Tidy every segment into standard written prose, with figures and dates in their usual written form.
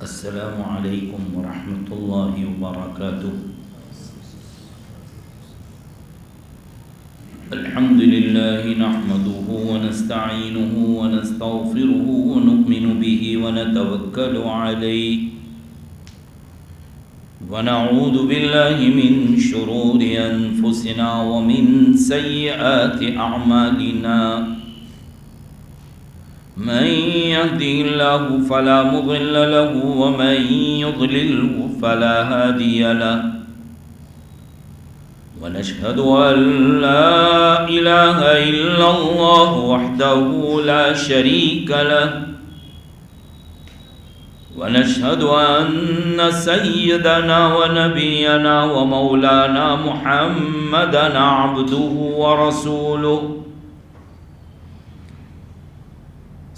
السلام علیکم ورحمۃ اللہ وبرکاتہ۔ الحمد للہ نحمده ونستعینه ونستغفره ونؤمن به ونتوکل علیہ ونعوذ باللہ من شرور انفسنا ومن سیئات اعمالنا، من يهده الله فلا مضل له ومن يضلله فلا هادي له، ونشهد أن لا إله إلا الله وحده لا شريك له، ونشهد أن سيدنا ونبينا ومولانا محمدا عبده ورسوله،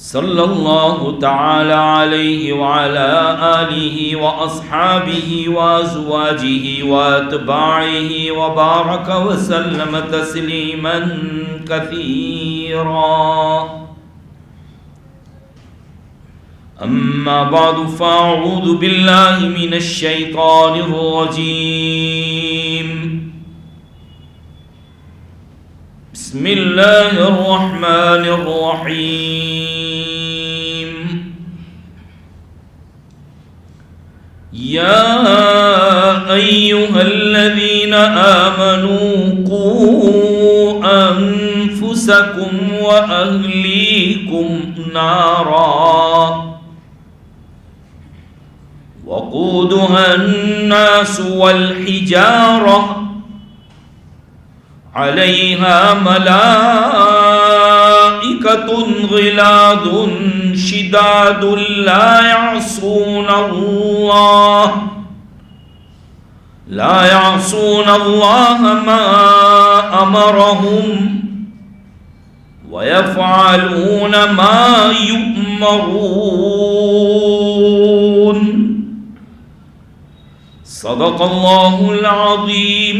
صلی اللہ تعالی علیہ وعلى آلہ واصحابہ وازواجہ واتباعہ وبارک وسلم تسلیما کثیرا، اما بعد فاعوذ باللہ من الشیطان الرجیم، بسم اللہ الرحمن الرحیم، یا ایہا الذین آمنوا قوا انفسکم واہلیکم نارا وقودها الناس والحجارہ علیہا ملائکۃ غلاظ شداد لا يعصون اللہ ما امرهم ويفعلون ما يؤمرون، صدق اللہ العظیم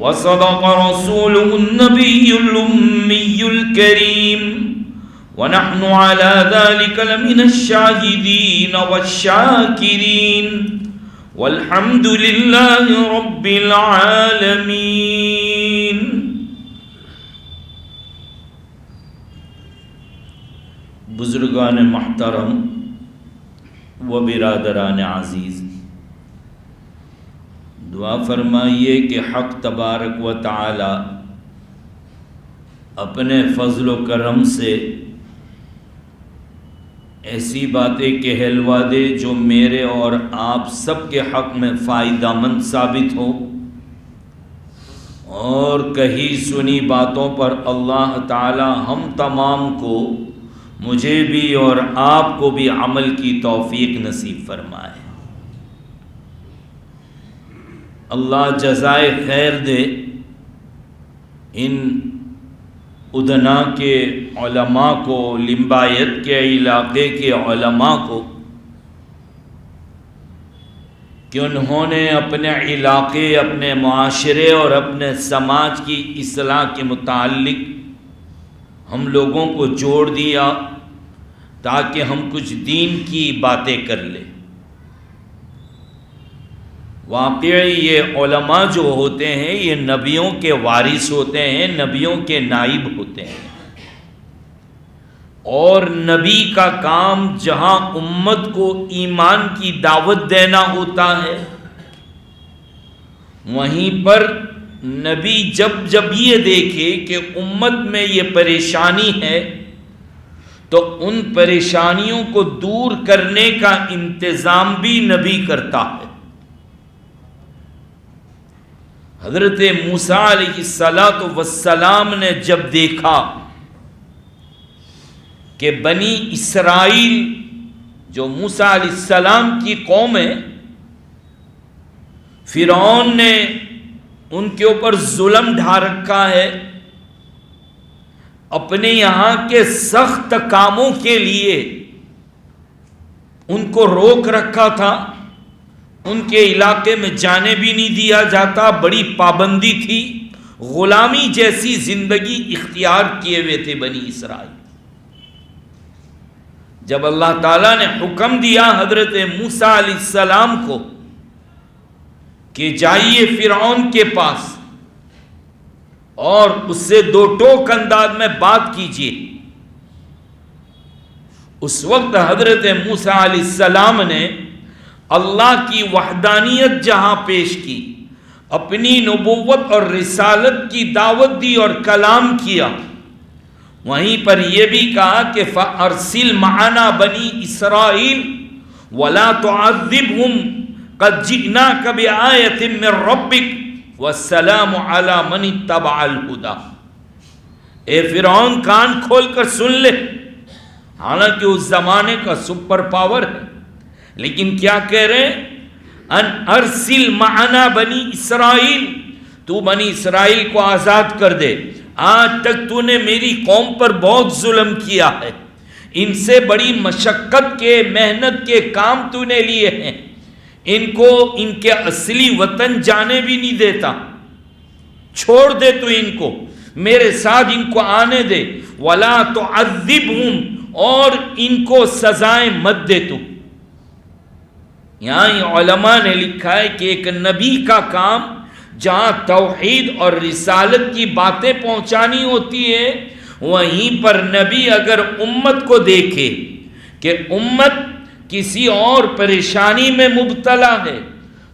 وصدق رسوله النبي الأمي الكريم، ونحن على ذلك لمن الشاهدين والشاكرين، والحمد لله رب العالمين۔ بزرگان محترم و برادران عزیز، دعا فرمائیے کہ حق تبارک و تعالی اپنے فضل و کرم سے ایسی باتیں کہلوا دے جو میرے اور آپ سب کے حق میں فائدہ مند ثابت ہو، اور کہی سنی باتوں پر اللہ تعالی ہم تمام کو، مجھے بھی اور آپ کو بھی عمل کی توفیق نصیب فرمائے۔ اللہ جزائے خیر دے ان ادنا کے علماء کو، لمبایت کے علاقے کے علماء کو، کہ انہوں نے اپنے علاقے، اپنے معاشرے اور اپنے سماج کی اصلاح کے متعلق ہم لوگوں کو جوڑ دیا تاکہ ہم کچھ دین کی باتیں کر لیں۔ واقعی یہ علماء جو ہوتے ہیں یہ نبیوں کے وارث ہوتے ہیں، نبیوں کے نائب ہوتے ہیں، اور نبی کا کام جہاں امت کو ایمان کی دعوت دینا ہوتا ہے، وہیں پر نبی جب یہ دیکھے کہ امت میں یہ پریشانی ہے تو ان پریشانیوں کو دور کرنے کا انتظام بھی نبی کرتا ہے۔ حضرت موسیٰ علیہ السلام نے جب دیکھا کہ بنی اسرائیل جو موسیٰ علیہ السلام کی قوم ہے، فرعون نے ان کے اوپر ظلم ڈھا رکھا ہے، اپنے یہاں کے سخت کاموں کے لیے ان کو روک رکھا تھا، ان کے علاقے میں جانے بھی نہیں دیا جاتا، بڑی پابندی تھی، غلامی جیسی زندگی اختیار کیے ہوئے تھے بنی اسرائیل۔ جب اللہ تعالیٰ نے حکم دیا حضرت موسیٰ علیہ السلام کو کہ جائیے فرعون کے پاس اور اس سے دو ٹوک انداز میں بات کیجیے، اس وقت حضرت موسیٰ علیہ السلام نے اللہ کی وحدانیت جہاں پیش کی، اپنی نبوت اور رسالت کی دعوت دی اور کلام کیا، وہیں پر یہ بھی کہا کہ فَأَرْسِلْ مَعَنَا بَنِي إِسْرَائِيلَ وَلَا تُعَذِّبْهُمْ قَدْ جِئْنَاكَ بِآيَةٍ مِّن رَّبِّكَ وَالسَّلَامُ عَلَىٰ مَنِ اتَّبَعَ الْهُدَىٰ۔ اے فرعون کان کھول کر سن لے، حالانکہ اس زمانے کا سپر پاور ہے، لیکن کیا کہہ رہے ہیں؟ ان ارسل معنا بنی اسرائیل، تو بنی اسرائیل کو آزاد کر دے، آج تک تو نے میری قوم پر بہت ظلم کیا ہے، ان سے بڑی مشقت کے محنت کے کام تو نے لیے ہیں، ان کو ان کے اصلی وطن جانے بھی نہیں دیتا، چھوڑ دے تو ان کو، میرے ساتھ ان کو آنے دے، ولا تعذبہم، اور ان کو سزائیں مت دے تو۔ یہاں علماء نے لکھا ہے کہ ایک نبی کا کام جہاں توحید اور رسالت کی باتیں پہنچانی ہوتی ہے، وہیں پر نبی اگر امت کو دیکھے کہ امت کسی اور پریشانی میں مبتلا ہے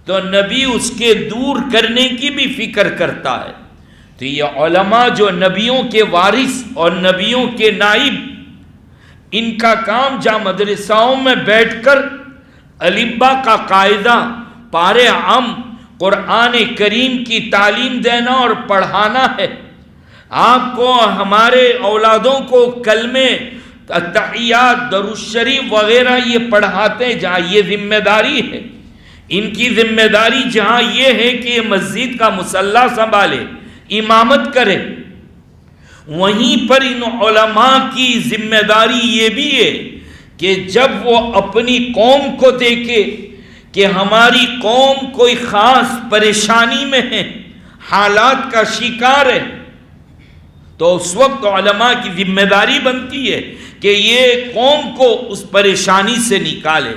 تو نبی اس کے دور کرنے کی بھی فکر کرتا ہے۔ تو یہ علماء جو نبیوں کے وارث اور نبیوں کے نائب، ان کا کام جہاں مدرساؤں میں بیٹھ کر الفبا کا قاعدہ، پارے عام قرآن کریم کی تعلیم دینا اور پڑھانا ہے۔ آپ کو، ہمارے اولادوں کو کلمے، تحیات، درود شریف وغیرہ یہ پڑھاتے ہیں، جہاں یہ ذمہ داری ہے، ان کی ذمہ داری جہاں یہ ہے کہ یہ مسجد کا مصلی سنبھالے، امامت کرے، وہیں پر ان علماء کی ذمہ داری یہ بھی ہے کہ جب وہ اپنی قوم کو دیکھے کہ ہماری قوم کوئی خاص پریشانی میں ہے، حالات کا شکار ہے، تو اس وقت علماء کی ذمہ داری بنتی ہے کہ یہ قوم کو اس پریشانی سے نکالے۔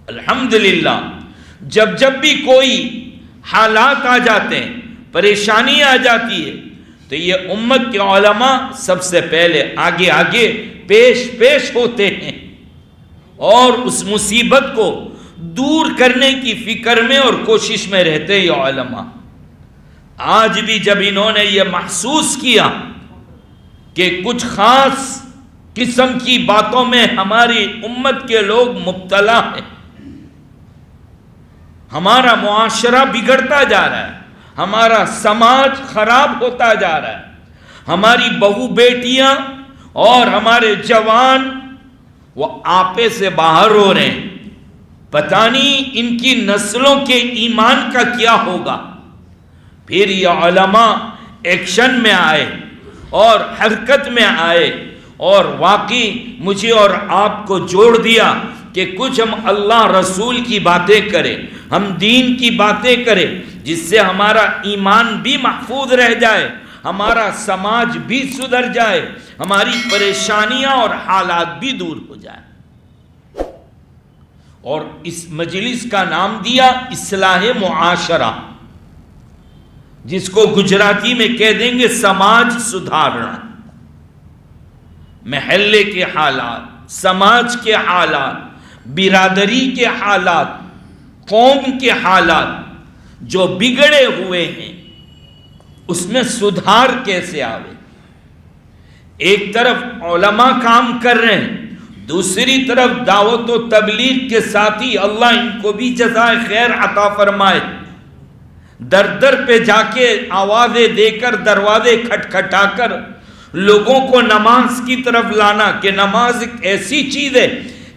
الحمدللہ جب بھی کوئی حالات آ جاتے ہیں، پریشانی آ جاتی ہے، تو یہ امت کے علماء سب سے پہلے آگے پیش ہوتے ہیں اور اس مصیبت کو دور کرنے کی فکر میں اور کوشش میں رہتے ہیں یہ علماء۔ آج بھی جب انہوں نے یہ محسوس کیا کہ کچھ خاص قسم کی باتوں میں ہماری امت کے لوگ مبتلا ہیں، ہمارا معاشرہ بگڑتا جا رہا ہے، ہمارا سماج خراب ہوتا جا رہا ہے، ہماری بہو بیٹیاں اور ہمارے جوان وہ آپے سے باہر ہو رہے ہیں، پتہ نہیں ان کی نسلوں کے ایمان کا کیا ہوگا۔ پھر یہ علماء ایکشن میں آئے اور حرکت میں آئے اور واقعی مجھے اور آپ کو جوڑ دیا کہ کچھ ہم اللہ رسول کی باتیں کریں، ہم دین کی باتیں کریں، جس سے ہمارا ایمان بھی محفوظ رہ جائے، ہمارا سماج بھی سدھر جائے، ہماری پریشانیاں اور حالات بھی دور ہو جائیں۔ اور اس مجلس کا نام دیا اصلاح معاشرہ، جس کو گجراتی میں کہہ دیں گے سماج سدھارنا۔ محلے کے حالات، سماج کے حالات، برادری کے حالات، قوم کے حالات جو بگڑے ہوئے ہیں، اس میں سدھار کیسے آوے۔ ایک طرف علماء کام کر رہے ہیں، دوسری طرف دعوت و تبلیغ کے ساتھی، اللہ ان کو بھی جزائے خیر عطا فرمائے، در در پہ جا کے آوازیں دے کر، دروازے کھٹکھٹا کر لوگوں کو نماز کی طرف لانا کہ نماز ایک ایسی چیز ہے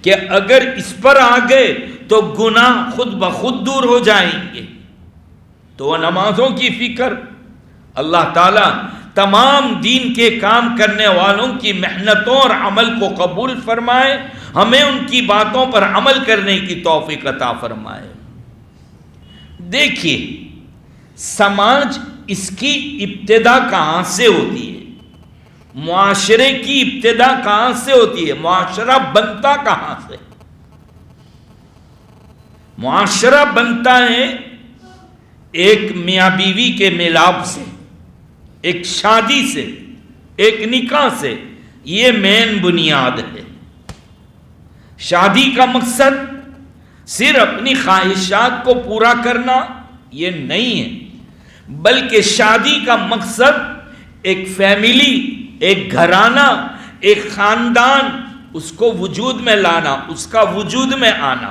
کہ اگر اس پر آ گئے تو گناہ خود بخود دور ہو جائیں گے۔ تو وہ نمازوں کی فکر، اللہ تعالیٰ تمام دین کے کام کرنے والوں کی محنتوں اور عمل کو قبول فرمائے، ہمیں ان کی باتوں پر عمل کرنے کی توفیق عطا فرمائے۔ دیکھیے سماج، اس کی ابتدا کہاں سے ہوتی ہے؟ معاشرے کی ابتدا کہاں سے ہوتی ہے؟ معاشرہ بنتا کہاں سے؟ معاشرہ بنتا ہے ایک میاں بیوی کے میلاب سے، ایک شادی سے، ایک نکاح سے۔ یہ مین بنیاد ہے۔ شادی کا مقصد صرف اپنی خواہشات کو پورا کرنا یہ نہیں ہے، بلکہ شادی کا مقصد ایک فیملی، ایک گھرانہ، ایک خاندان، اس کو وجود میں لانا، اس کا وجود میں آنا۔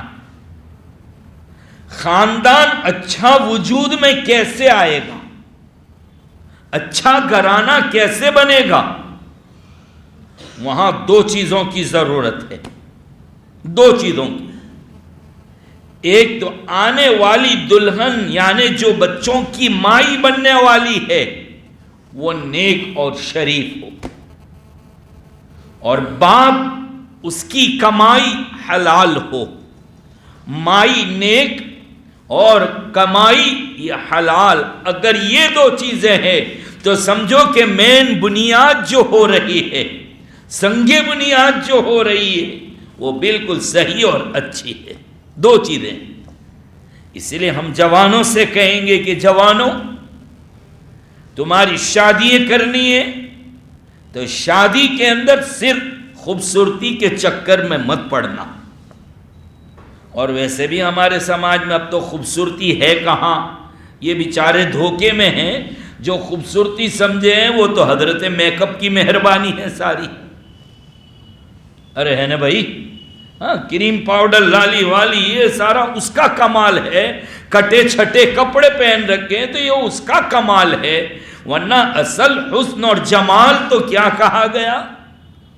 خاندان اچھا وجود میں کیسے آئے گا؟ اچھا گھرانہ کیسے بنے گا؟ وہاں دو چیزوں کی ضرورت ہے، دو چیزوں کی۔ ایک تو آنے والی دلہن یعنی جو بچوں کی مائی بننے والی ہے وہ نیک اور شریف ہو، اور باپ اس کی کمائی حلال ہو۔ مائی نیک اور کمائی یہ حلال، اگر یہ دو چیزیں ہیں تو سمجھو کہ مین بنیاد جو ہو رہی ہے، سنگ بنیاد جو ہو رہی ہے وہ بالکل صحیح اور اچھی ہے۔ دو چیزیں۔ اس لیے ہم جوانوں سے کہیں گے کہ جوانوں، تمہاری شادی کرنی ہے تو شادی کے اندر صرف خوبصورتی کے چکر میں مت پڑنا۔ اور ویسے بھی ہمارے سماج میں اب تو خوبصورتی ہے کہاں، یہ بیچارے دھوکے میں ہیں۔ جو خوبصورتی سمجھے ہیں وہ تو حضرت میک اپ کی مہربانی ہے ساری۔ ارے ہے نا بھائی، ہاں، کریم پاؤڈر لالی والی یہ سارا اس کا کمال ہے۔ کٹے چھٹے کپڑے پہن رکھے تو یہ اس کا کمال ہے، ورنہ اصل حسن اور جمال تو کیا کہا گیا؟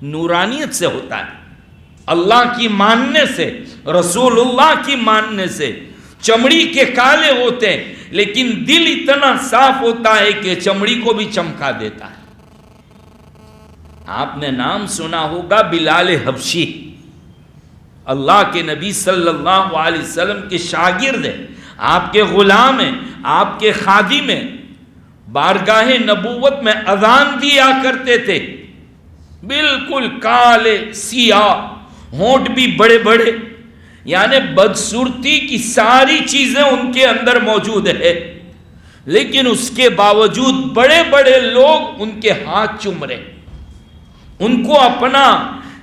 نورانیت سے ہوتا ہے، اللہ کی ماننے سے، رسول اللہ کی ماننے سے۔ چمڑی کے کالے ہوتے ہیں لیکن دل اتنا صاف ہوتا ہے کہ چمڑی کو بھی چمکا دیتا ہے۔ آپ نے نام سنا ہوگا بلال حبشی، اللہ کے نبی صلی اللہ علیہ وسلم کے شاگرد ہیں، آپ کے غلام ہیں، آپ کے خادم ہیں۔ بارگاہ نبوت میں اذان دیا کرتے تھے، بالکل کالے سیاہ، ہونٹ بھی بڑے بڑے، یعنی بدصورتی کی ساری چیزیں ان کے اندر موجود ہے، لیکن اس کے باوجود بڑے بڑے لوگ ان کے ہاتھ چوم رہے، ان کو اپنا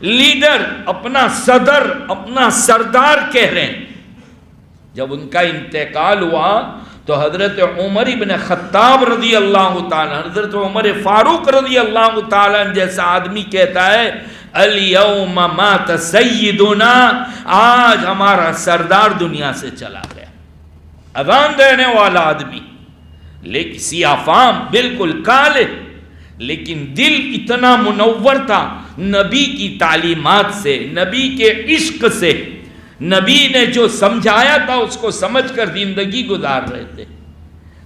لیڈر، اپنا صدر، اپنا سردار کہہ رہے ہیں۔ جب ان کا انتقال ہوا تو حضرت عمر ابن خطاب رضی اللہ تعالیٰ، حضرت عمر فاروق رضی اللہ تعالیٰ جیسا آدمی کہتا ہے الیوم مات سیدنا، آج ہمارا سردار دنیا سے چلا گیا۔ اذان دینے والا آدمی، لیکن سیاہ فام، بالکل کالے، لیکن دل اتنا منور تھا نبی کی تعلیمات سے، نبی کے عشق سے۔ نبی نے جو سمجھایا تھا اس کو سمجھ کر زندگی گزار رہے تھے۔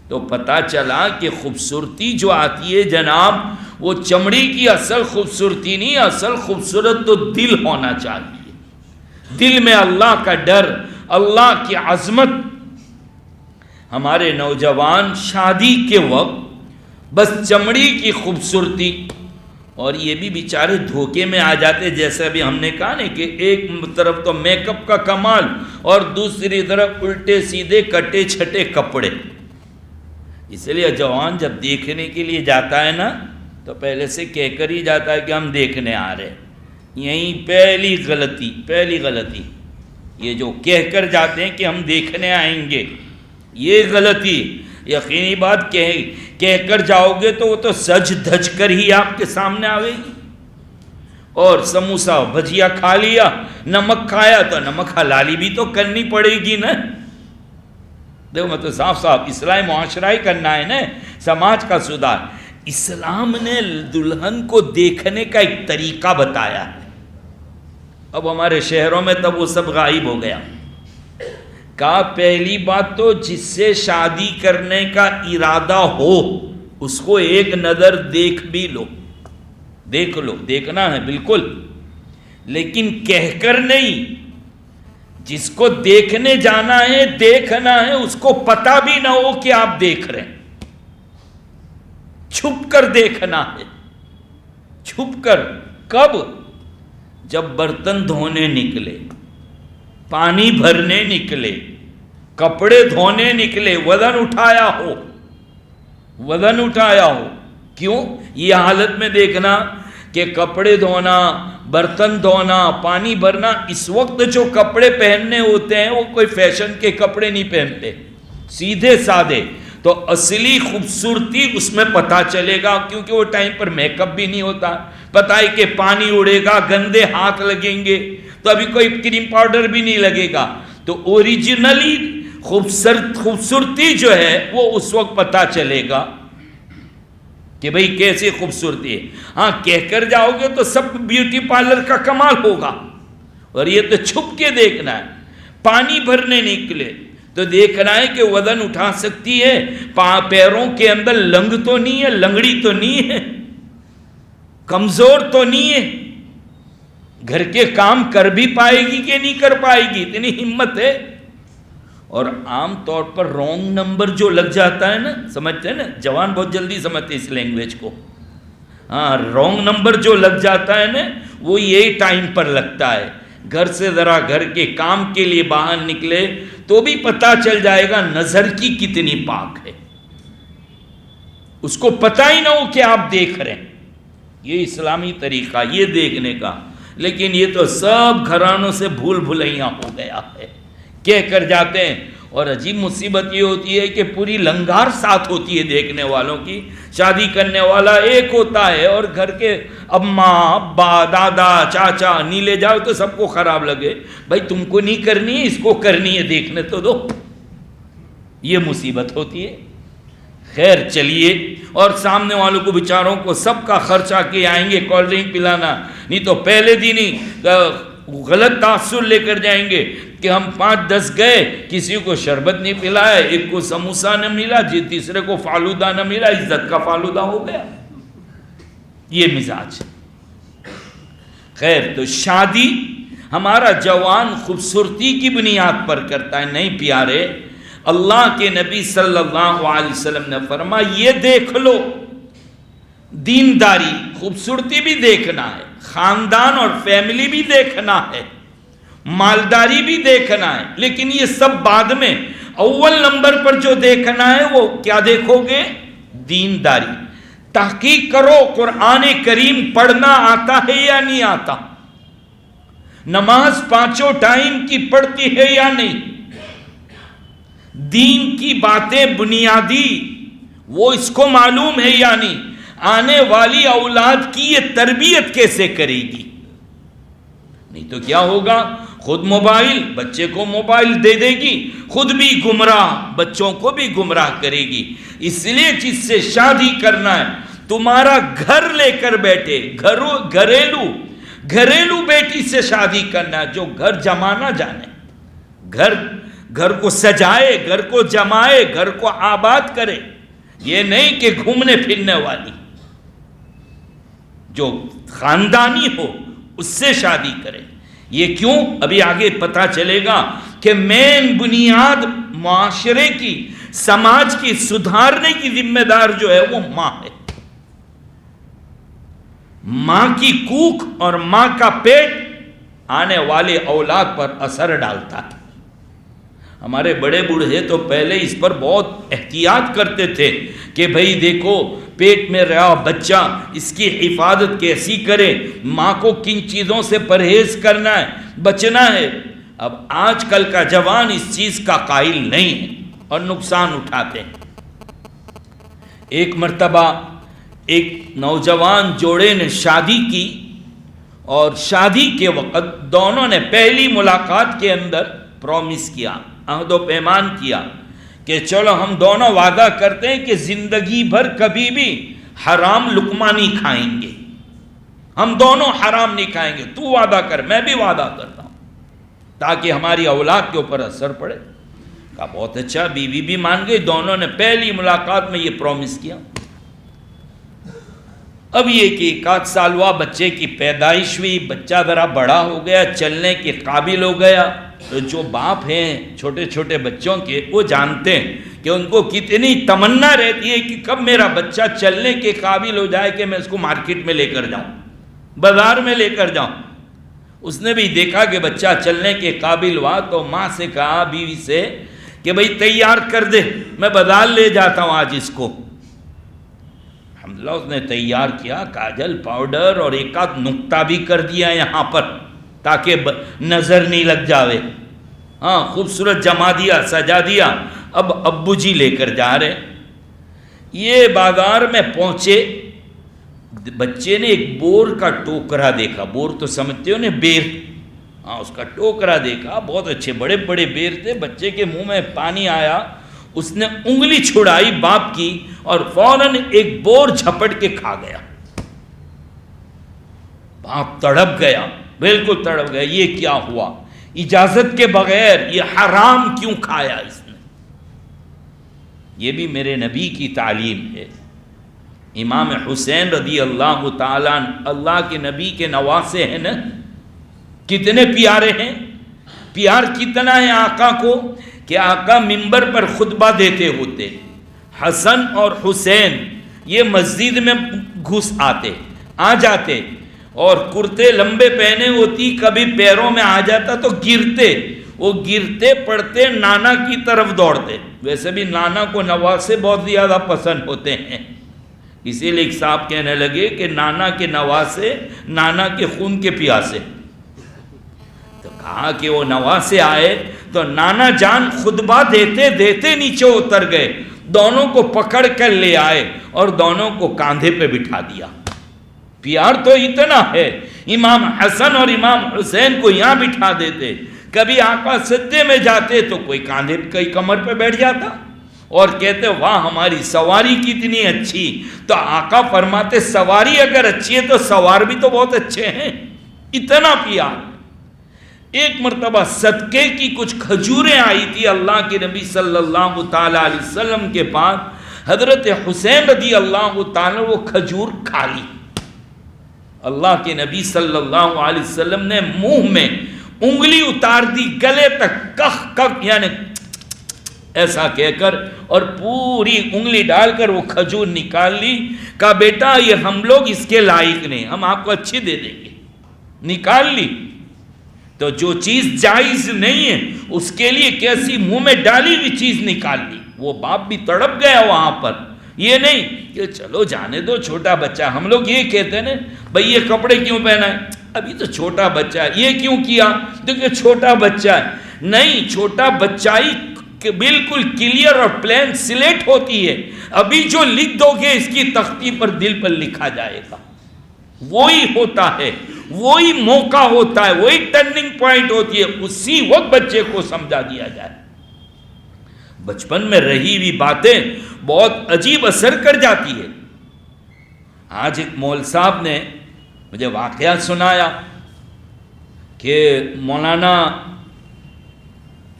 تو پتہ چلا کہ خوبصورتی جو آتی ہے جناب، وہ چمڑی کی اصل خوبصورتی نہیں، اصل خوبصورت تو دل ہونا چاہیے، دل میں اللہ کا ڈر، اللہ کی عظمت۔ ہمارے نوجوان شادی کے وقت بس چمڑی کی خوبصورتی، اور یہ بھی بیچارے دھوکے میں آ جاتے، جیسے ابھی ہم نے کہا نا کہ ایک طرف تو میک اپ کا کمال اور دوسری طرف الٹے سیدھے کٹے چھٹے کپڑے۔ اس لیے جوان جب دیکھنے کے لیے جاتا ہے نا تو پہلے سے کہہ کر ہی جاتا ہے کہ ہم دیکھنے آ رہے ہیں۔ یہیں پہلی غلطی، یہ جو کہہ کر جاتے ہیں کہ ہم دیکھنے آئیں گے، یہ غلطی۔ یقینی بات کہہ کر جاؤ گے تو وہ تو سج دھج کر ہی آپ کے سامنے آئے گی۔ اور سموسا بھجیا کھا لیا، نمک کھایا تو نمک حلالی بھی تو کرنی پڑے گی نا۔ دیکھو میں تو صاف اصلاح معاشرہ ہی کرنا ہے نا، سماج کا سدھار۔ اسلام نے دلہن کو دیکھنے کا ایک طریقہ بتایا ہے۔ اب ہمارے شہروں میں تب وہ سب غائب ہو گیا۔ کہا پہلی بات تو جس سے شادی کرنے کا ارادہ ہو اس کو ایک نظر دیکھ بھی لو، دیکھ لو، دیکھنا ہے بالکل، لیکن کہہ کر نہیں۔ جس کو دیکھنے جانا ہے، دیکھنا ہے، اس کو پتہ بھی نہ ہو کہ آپ دیکھ رہے ہیں، چھپ کر دیکھنا ہے، چھپ کر. کب؟ جب برتن دھونے نکلے، پانی بھرنے نکلے، کپڑے دھونے نکلے، وزن اٹھایا ہو. کیوں؟ یہ حالت میں دیکھنا کہ کپڑے دھونا، برتن دھونا، پانی بھرنا، اس وقت جو کپڑے پہننے ہوتے ہیں وہ کوئی فیشن کے کپڑے نہیں پہنتے، سیدھے سادے. تو اصلی خوبصورتی اس میں پتہ چلے گا، کیونکہ وہ ٹائم پر میک اپ بھی نہیں ہوتا. پتہ ہے کہ پانی اڑے گا، گندے ہاتھ لگیں گے، تو ابھی کوئی کریم پاؤڈر بھی نہیں لگے گا. تو اوریجنلی خوبصورتی جو ہے وہ اس وقت پتہ چلے گا کہ بھئی کیسی خوبصورتی ہے. ہاں کہہ کر جاؤ گے تو سب بیوٹی پارلر کا کمال ہوگا، اور یہ تو چھپ کے دیکھنا ہے. پانی بھرنے نکلے تو دیکھنا ہے کہ وزن اٹھا سکتی ہے، پیروں کے اندر لنگ تو نہیں ہے، لنگڑی تو نہیں ہے، کمزور تو نہیں ہے، گھر کے کام کر بھی پائے گی کہ نہیں کر پائے گی، اتنی ہمت ہے. اور عام طور پر رونگ نمبر جو لگ جاتا ہے نا، سمجھتے ہیں نا، جوان بہت جلدی سمجھتے اس لینگویج کو. ہاں رونگ نمبر جو لگ جاتا ہے نا وہ یہی ٹائم پر لگتا ہے. گھر سے ذرا گھر کے کام کے لیے باہر نکلے تو بھی پتہ چل جائے گا نظر کی کتنی پاک ہے، اس کو پتہ ہی نہ ہو کہ آپ دیکھ رہے ہیں. یہ اسلامی طریقہ یہ دیکھنے کا. لیکن یہ تو سب گھرانوں سے بھول بھلیاں ہو گیا ہے، کہہ کر جاتے ہیں. اور عجیب مصیبت یہ ہوتی ہے کہ پوری لنگار ساتھ ہوتی ہے دیکھنے والوں کی. شادی کرنے والا ایک ہوتا ہے اور گھر کے اماں ابا دادا چاچا نہیں لے جاؤ تو سب کو خراب لگے. بھائی تم کو نہیں کرنی ہے، اس کو کرنی ہے، دیکھنے تو دو. یہ مصیبت ہوتی ہے. خیر چلیے، اور سامنے والوں کو بیچاروں کو سب کا خرچہ کے آئیں گے کولڈ ڈرنک پلانا، نہیں تو پہلے دن ہی غلط تاثر لے کر جائیں گے کہ ہم 5-10 گئے، کسی کو شربت نہیں پلایا، ایک کو سموسہ نہ ملا، تیسرے کو فالودہ نہ ملا، عزت کا فالودہ ہو گیا. یہ مزاج. خیر تو شادی ہمارا جوان خوبصورتی کی بنیاد پر کرتا ہے. نہیں پیارے، اللہ کے نبی صلی اللہ علیہ وسلم نے فرمایا یہ دیکھ لو، دینداری خوبصورتی بھی دیکھنا ہے، خاندان اور فیملی بھی دیکھنا ہے، مالداری بھی دیکھنا ہے، لیکن یہ سب بعد میں. اول نمبر پر جو دیکھنا ہے وہ کیا دیکھو گے؟ دینداری. تحقیق کرو قرآن کریم پڑھنا آتا ہے یا نہیں آتا، نماز 5 ٹائم کی پڑھتی ہے یا نہیں، دین کی باتیں بنیادی وہ اس کو معلوم ہے یا نہیں، آنے والی اولاد کی یہ تربیت کیسے کرے گی. نہیں تو کیا ہوگا؟ خود موبائل، بچے کو موبائل دے دے گی، خود بھی گمراہ، بچوں کو بھی گمراہ کرے گی. اس لیے جس سے شادی کرنا ہے تمہارا گھر لے کر بیٹھے، گھریلو بیٹی سے شادی کرنا ہے جو گھر جما نہ جانے، گھر کو سجائے، گھر کو جمائے، گھر کو آباد کرے. یہ نہیں کہ گھومنے پھرنے والی، جو خاندانی ہو اس سے شادی کرے. یہ کیوں؟ ابھی آگے پتہ چلے گا کہ مین بنیاد معاشرے کی، سماج کی سدھارنے کی ذمہ دار جو ہے وہ ماں ہے. ماں کی کوکھ اور ماں کا پیٹ آنے والے اولاد پر اثر ڈالتا ہے. ہمارے بڑے بوڑھے تو پہلے اس پر بہت احتیاط کرتے تھے کہ بھئی دیکھو پیٹ میں رہا بچہ، اس کی حفاظت کیسی کرے، ماں کو کن چیزوں سے پرہیز کرنا ہے، بچنا ہے. اب آج کل کا جوان اس چیز کا قائل نہیں ہے اور نقصان اٹھاتے ہیں. ایک مرتبہ ایک نوجوان جوڑے نے شادی کی، اور شادی کے وقت دونوں نے پہلی ملاقات کے اندر پرومس کیا، عہد و پیمان کیا کہ چلو ہم دونوں وعدہ کرتے ہیں کہ زندگی بھر کبھی بھی حرام لقمہ نہیں کھائیں گے، ہم دونوں حرام نہیں کھائیں گے. تو وعدہ کر، میں بھی وعدہ کرتا ہوں، تاکہ ہماری اولاد کے اوپر اثر پڑے. کہا بہت اچھا. بیوی بھی مان گئی، دونوں نے پہلی ملاقات میں یہ پرومس کیا. اب یہ کہ 1 سال ہوا، بچے کی پیدائش ہوئی، بچہ ذرا بڑا ہو گیا، چلنے کے قابل ہو گیا. جو باپ ہیں چھوٹے چھوٹے بچوں کے، وہ جانتے ہیں کہ ان کو کتنی تمنا رہتی ہے کہ کب میرا بچہ چلنے کے قابل ہو جائے کہ میں اس کو مارکیٹ میں لے کر جاؤں، بازار میں لے کر جاؤں۔ اس نے بھی دیکھا کہ بچہ چلنے کے قابل ہوا تو ماں سے کہا، بیوی سے، کہ بھئی تیار کر دے، میں بازار لے جاتا ہوں آج اس کو۔ الحمدللہ اس نے تیار کیا، کاجل، پاؤڈر اور ایک آدھ نقطہ بھی کر دیا یہاں پر تاکہ نظر نہیں لگ جاوے۔ ہاں، خوبصورت جما دیا، سجا دیا۔ اب ابو جی لے کر جا رہے، یہ بازار میں پہنچے، بچے نے ایک بور کا ٹوکرا دیکھا۔ بور تو سمجھتے ہو نا، بیر، ہاں، اس کا ٹوکرا دیکھا، بہت اچھے بڑے بڑے بیر تھے۔ بچے کے منہ میں پانی آیا، اس نے انگلی چھڑائی باپ کی اور فوراً ایک بور جھپٹ کے کھا گیا۔ باپ تڑپ گیا، بالکل تڑپ گیا، یہ کیا ہوا؟ اجازت کے بغیر یہ حرام کیوں کھایا اس نے؟ یہ بھی میرے نبی کی تعلیم ہے۔ امام حسین رضی اللہ تعالیٰ اللہ کے نبی کے نواسے ہیں نا، کتنے پیارے ہیں، پیار کتنا ہے آقا کو کہ آقا منبر پر خطبہ دیتے ہوتے، حسن اور حسین یہ مسجد میں گھس آ جاتے اور کرتے لمبے پہنے ہوتی، کبھی پیروں میں آ جاتا تو گرتے، وہ گرتے پڑتے نانا کی طرف دوڑتے۔ ویسے بھی نانا کو نواسے بہت زیادہ پسند ہوتے ہیں، اسی لیے ایک صاحب کہنے لگے کہ نانا کے نواسے نانا کے خون کے پیاسے۔ تو کہا کہ وہ نواسے آئے تو نانا جان خطبہ دیتے دیتے نیچے اتر گئے، دونوں کو پکڑ کر لے آئے اور دونوں کو کاندھے پہ بٹھا دیا۔ پیار تو اتنا ہے، امام حسن اور امام حسین کو یہاں بٹھا دیتے، کبھی آقا سجدے میں جاتے تو کوئی کاندھے کوئی کمر پہ بیٹھ جاتا اور کہتے واہ ہماری سواری کتنی اچھی، تو آقا فرماتے سواری اگر اچھی ہے تو سوار بھی تو بہت اچھے ہیں، اتنا پیار۔ ایک مرتبہ صدقے کی کچھ کھجوریں آئی تھی اللہ کے نبی صلی اللہ تعالیٰ علیہ وسلم کے پاس، حضرت حسین رضی اللہ تعالیٰ وہ کھجور کھا لی۔ اللہ کے نبی صلی اللہ علیہ وسلم نے منہ میں انگلی اتار دی گلے تک، کخ کخ یعنی ایسا کہہ کر، اور پوری انگلی ڈال کر وہ کھجور نکال لی۔ کہا بیٹا یہ ہم لوگ اس کے لائق نہیں، ہم آپ کو اچھی دے دیں گے۔ نکال لی۔ تو جو چیز جائز نہیں ہے اس کے لیے کیسی منہ میں ڈالی ہوئی چیز نکال لی۔ وہ باپ بھی تڑپ گیا وہاں پر، یہ نہیں کہ چلو جانے دو چھوٹا بچہ۔ ہم لوگ یہ کہتے ہیں نا بھئی یہ کپڑے کیوں پہنا ہے، ابھی تو چھوٹا بچہ ہے، یہ کیوں کیا دیکھیں چھوٹا بچہ ہے۔ نہیں، چھوٹا بچائی کہ بالکل کلیئر اور پلین سلیٹ ہوتی ہے، ابھی جو لکھ دو گے اس کی تختی پر دل پر لکھا جائے گا، وہی ہوتا ہے، وہی موقع ہوتا ہے، وہی ٹرننگ پوائنٹ ہوتی ہے، اسی وقت بچے کو سمجھا دیا جائے۔ بچپن میں رہی ہوئی باتیں بہت عجیب اثر کر جاتی ہے۔ آج ایک مول صاحب نے مجھے واقعہ سنایا کہ مولانا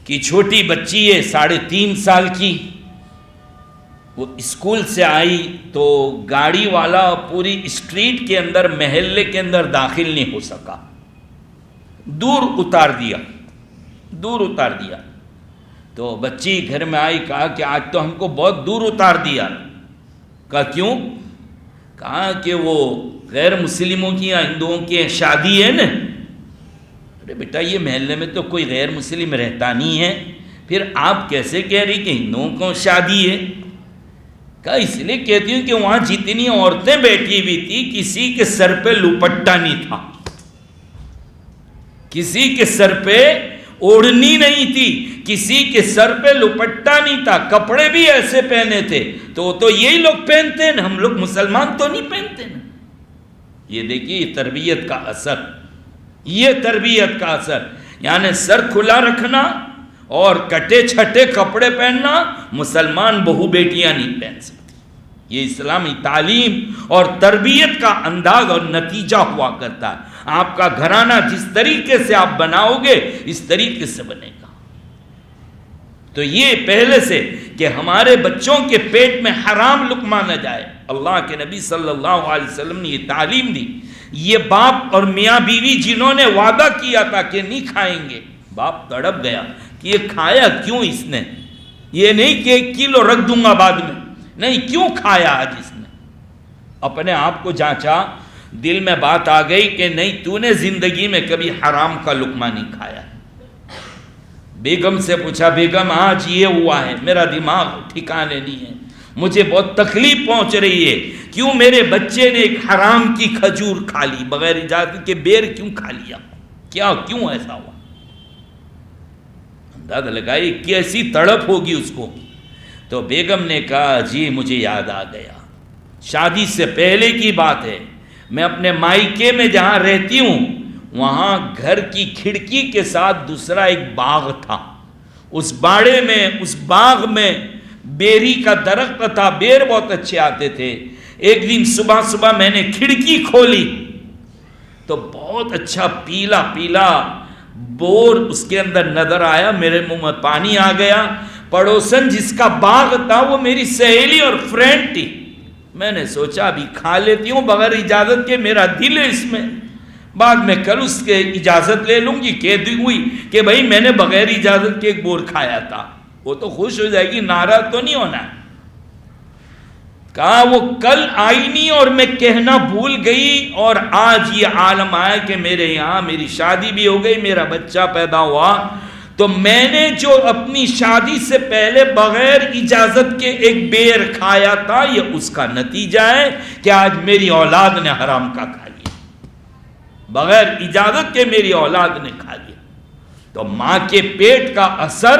کی چھوٹی بچی ہے 3.5 سال کی، وہ اسکول سے آئی تو گاڑی والا پوری اسٹریٹ کے اندر محلے کے اندر داخل نہیں ہو سکا، دور اتار دیا۔ تو بچی گھر میں آئی، کہا کہ آج تو ہم کو بہت دور اتار دیا۔ کہا کیوں؟ کہا کہ وہ غیر مسلموں کی یا ہندوؤں کی شادی ہے نا۔ ارے بیٹا یہ محلے میں تو کوئی غیر مسلم رہتا نہیں ہے، پھر آپ کیسے کہہ رہی کہ ہندوؤں کو شادی ہے؟ کہا اس لیے کہتی ہوں کہ وہاں جتنی عورتیں بیٹھی ہوئی تھی کسی کے سر پہ لپٹا نہیں تھا، کسی کے سر پہ اوڑھنی نہیں تھی، کسی کے سر پہ لپٹا نہیں تھا، کپڑے بھی ایسے پہنے تھے۔ تو یہی لوگ پہنتے ہیں، ہم لوگ مسلمان تو نہیں پہنتے نا۔ یہ دیکھیے یہ تربیت کا اثر، یعنی سر کھلا رکھنا اور کٹے چھٹے کپڑے پہننا مسلمان بہو بیٹیاں نہیں پہن سکتی۔ یہ اسلامی تعلیم اور تربیت کا انداز اور نتیجہ ہوا کرتا ہے۔ آپ کا گھرانہ جس طریقے سے آپ بناؤ گے اس طریقے سے بنے گا۔ تو یہ پہلے سے کہ ہمارے بچوں کے پیٹ میں حرام لقمہ نہ جائے، اللہ کے نبی صلی اللہ علیہ وسلم نے یہ تعلیم دی۔ یہ باپ اور میاں بیوی جنہوں نے وعدہ کیا تھا کہ نہیں کھائیں گے، باپ تڑپ گیا کہ یہ کھایا کیوں اس نے؟ یہ نہیں کہ 1 کلو رکھ دوں گا بعد میں، نہیں، کیوں کھایا آج اس نے؟ اپنے آپ کو جانچا، دل میں بات آ گئی کہ نہیں، تو نے زندگی میں کبھی حرام کا لقمہ نہیں کھایا۔ بیگم سے پوچھا، بیگم آج یہ ہوا ہے، میرا دماغ ٹھکانے نہیں ہے، مجھے بہت تکلیف پہنچ رہی ہے، کیوں میرے بچے نے ایک حرام کی کھجور کھا لی، بغیر اجازت کے بیر کیوں کھا لیا، کیوں ایسا ہوا؟ اندازہ لگائی کیسی تڑپ ہوگی اس کو۔ تو بیگم نے کہا، جی مجھے یاد آ گیا، شادی سے پہلے کی بات ہے، میں اپنے مائکے میں جہاں رہتی ہوں وہاں گھر کی کھڑکی کے ساتھ دوسرا ایک باغ تھا، اس باغ میں بیری کا درخت تھا، بیر بہت اچھے آتے تھے۔ ایک دن صبح میں نے کھڑکی کھولی تو بہت اچھا پیلا پیلا بور اس کے اندر نظر آیا، میرے منہ میں پانی آ گیا۔ پڑوسن جس کا باغ تھا وہ میری سہیلی اور فرینڈ تھی، میں نے سوچا ابھی کھا لیتی ہوں بغیر اجازت کے، میرا دل ہے اس میں، بعد میں کل اس کے اجازت لے لوں گی، کہہ دی ہوئی کہ بھائی میں نے بغیر اجازت کے ایک بور کھایا تھا، وہ تو خوش ہو جائے گی، ناراض تو نہیں ہونا ہے۔ کہا وہ کل آئی نہیں اور میں کہنا بھول گئی، اور آج یہ عالم آیا کہ میرے یہاں میری شادی بھی ہو گئی، میرا بچہ پیدا ہوا، تو میں نے جو اپنی شادی سے پہلے بغیر اجازت کے ایک بیر کھایا تھا، یہ اس کا نتیجہ ہے کہ آج میری اولاد نے حرام کا کھا لیا، بغیر اجازت کے میری اولاد نے کھا لیا۔ تو ماں کے پیٹ کا اثر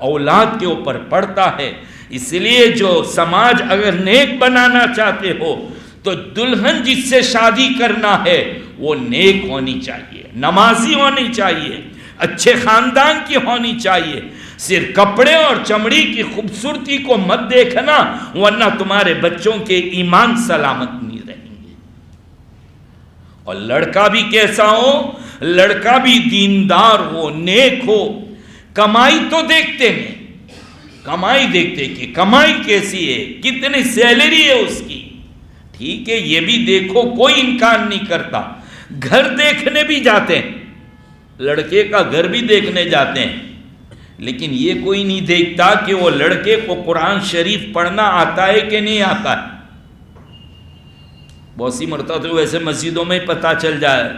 اولاد کے اوپر پڑتا ہے، اس لیے جو سماج اگر نیک بنانا چاہتے ہو تو دلہن جس سے شادی کرنا ہے وہ نیک ہونی چاہیے، نمازی ہونی چاہیے، اچھے خاندان کی ہونی چاہیے۔ صرف کپڑے اور چمڑی کی خوبصورتی کو مت دیکھنا، ورنہ تمہارے بچوں کے ایمان سلامت نہیں رہیں گے۔ اور لڑکا بھی کیسا ہو، لڑکا بھی دیندار ہو، نیک ہو۔ کمائی تو دیکھتے ہیں، کمائی دیکھتے کہ کمائی کیسی ہے، کتنی سیلری ہے اس کی، ٹھیک ہے یہ بھی دیکھو، کوئی انکار نہیں کرتا۔ گھر دیکھنے بھی جاتے ہیں، لڑکے کا گھر بھی دیکھنے جاتے ہیں، لیکن یہ کوئی نہیں دیکھتا کہ وہ لڑکے کو قرآن شریف پڑھنا آتا ہے کہ نہیں آتا ہے۔ بہت سی مرتبہ تو ویسے مسجدوں میں ہی پتہ چل جائے